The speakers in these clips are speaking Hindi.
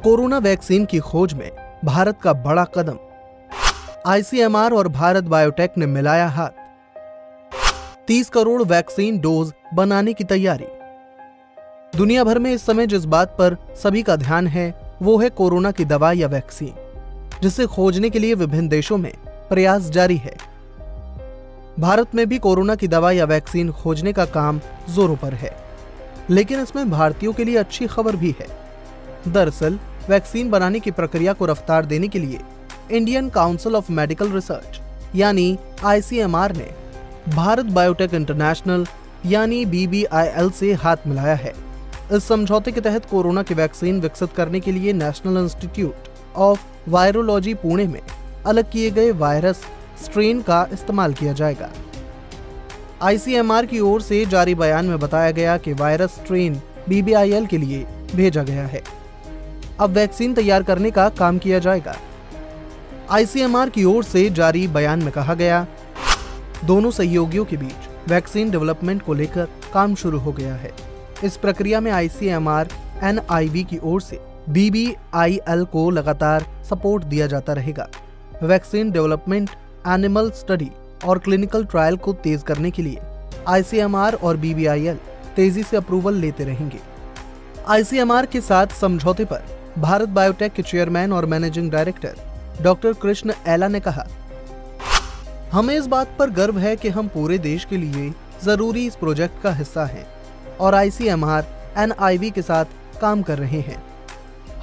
कोरोना वैक्सीन की खोज में भारत का बड़ा कदम। आईसीएमआर और भारत बायोटेक ने मिलाया हाथ। 30 करोड़ वैक्सीन डोज बनाने की तैयारी। दुनिया भर में इस समय जिस बात पर सभी का ध्यान है वो है कोरोना की दवा या वैक्सीन, जिसे खोजने के लिए विभिन्न देशों में प्रयास जारी है। भारत में भी कोरोना की दवा या वैक्सीन खोजने का काम जोरों पर है, लेकिन इसमें भारतीयों के लिए अच्छी खबर भी है। दरअसल वैक्सीन बनाने की प्रक्रिया को रफ्तार देने के लिए Indian council of medical research यानी आईसीएमआर ने भारत बायोटेक इंटरनेशनल यानी BBIL से हाथ मिलाया है। इस समझौते के तहत कोरोना की वैक्सीन विकसित करने के लिए national institute of virology Pune में अलग किए गए वायरस स्ट्रेन का इस्तेमाल किया जाएगा। आईसीएमआर की ओर से जारी बयान में बताया गया कि वायरस स्ट्रेन BBIL के लिए भेजा गया है। अब वैक्सीन तैयार करने का काम किया जाएगा। आईसीएमआर की ओर से जारी बयान में कहा गया, दोनों सहयोगियों के बीच वैक्सीन डेवलपमेंट को लेकर काम शुरू हो गया है। इस प्रक्रिया में आईसीएमआर NIV की ओर से BBIL को लगातार सपोर्ट दिया जाता रहेगा। वैक्सीन डेवलपमेंट, एनिमल स्टडी और क्लिनिकल ट्रायल को तेज करने के लिए आईसीएमआर और BBIL तेजी से अप्रूवल लेते रहेंगे। आईसीएमआर के साथ समझौते पर भारत बायोटेक के चेयरमैन और मैनेजिंग डायरेक्टर डॉक्टर कृष्ण एला ने कहा, हमें इस बात पर गर्व है कि हम पूरे देश के लिए जरूरी इस प्रोजेक्ट का हिस्सा हैं और आईसीएमआर NIV के साथ काम कर रहे हैं।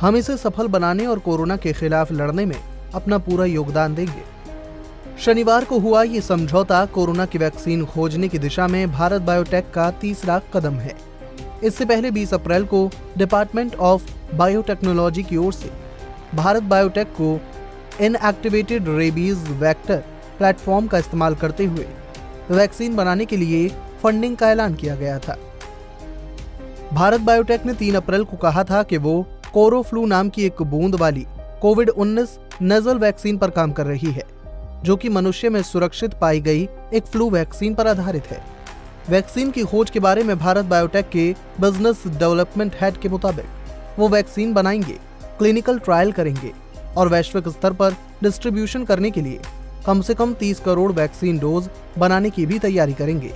हम इसे सफल बनाने और कोरोना के खिलाफ लड़ने में अपना पूरा योगदान देंगे। शनिवार को हुआ ये समझौता कोरोना की वैक्सीन खोजने की दिशा में भारत बायोटेक का तीसरा कदम है। इससे पहले 20 अप्रैल को डिपार्टमेंट ऑफ बायोटेक्नोलॉजी की ओर से भारत बायोटेक को इनएक्टिवेटेड रेबीज वेक्टर प्लेटफॉर्म का इस्तेमाल करते हुए वैक्सीन बनाने के लिए फंडिंग का ऐलान किया गया था। भारत बायोटेक ने 3 अप्रैल को कहा था कि वो कोरोफ्लू नाम की एक बूंद वाली कोविड-19 नेजल वैक्सीन पर काम कर रही है, जो कि मनुष्य में सुरक्षित पाई गई एक फ्लू वैक्सीन पर आधारित है। वैक्सीन की खोज के बारे में भारत बायोटेक के बिजनेस डेवलपमेंट हेड के मुताबिक वो वैक्सीन बनाएंगे, क्लिनिकल ट्रायल करेंगे और वैश्विक स्तर पर डिस्ट्रीब्यूशन करने के लिए कम से कम 30 करोड़ वैक्सीन डोज बनाने की भी तैयारी करेंगे।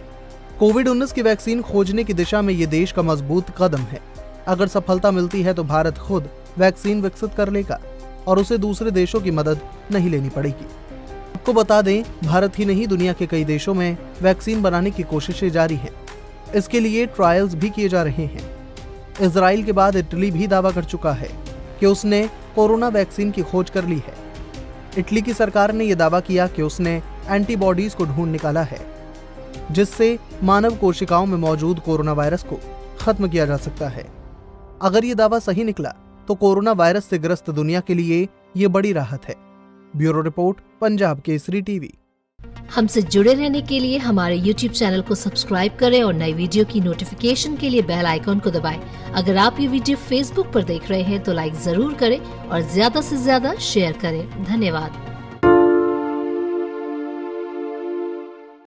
कोविड-19 की वैक्सीन खोजने की दिशा में ये देश का मजबूत कदम है। अगर सफलता मिलती है तो भारत खुद वैक्सीन विकसित कर लेगा और उसे दूसरे देशों की मदद नहीं लेनी पड़ेगी। आपको बता दें, भारत ही नहीं दुनिया के कई देशों में वैक्सीन बनाने की कोशिशें जारी हैं। इसके लिए ट्रायल्स भी किए जा रहे हैं। इजराइल के बाद इटली भी दावा कर चुका है कि उसने कोरोना वैक्सीन की खोज कर ली है। इटली की सरकार ने यह दावा किया कि उसने एंटीबॉडीज को ढूंढ निकाला है, जिससे मानव कोशिकाओं में मौजूद कोरोना वायरस को खत्म किया जा सकता है। अगर ये दावा सही निकला तो कोरोना वायरस से ग्रस्त दुनिया के लिए ये बड़ी राहत है। Bureau report, Punjab Kesari TV. हमसे जुड़े रहने के लिए हमारे YouTube चैनल को सब्सक्राइब करें और नई वीडियो की नोटिफिकेशन के लिए बेल आइकॉन को दबाएं। अगर आप ये वीडियो Facebook पर देख रहे हैं तो लाइक जरूर करें और ज्यादा से ज्यादा शेयर करें। धन्यवाद।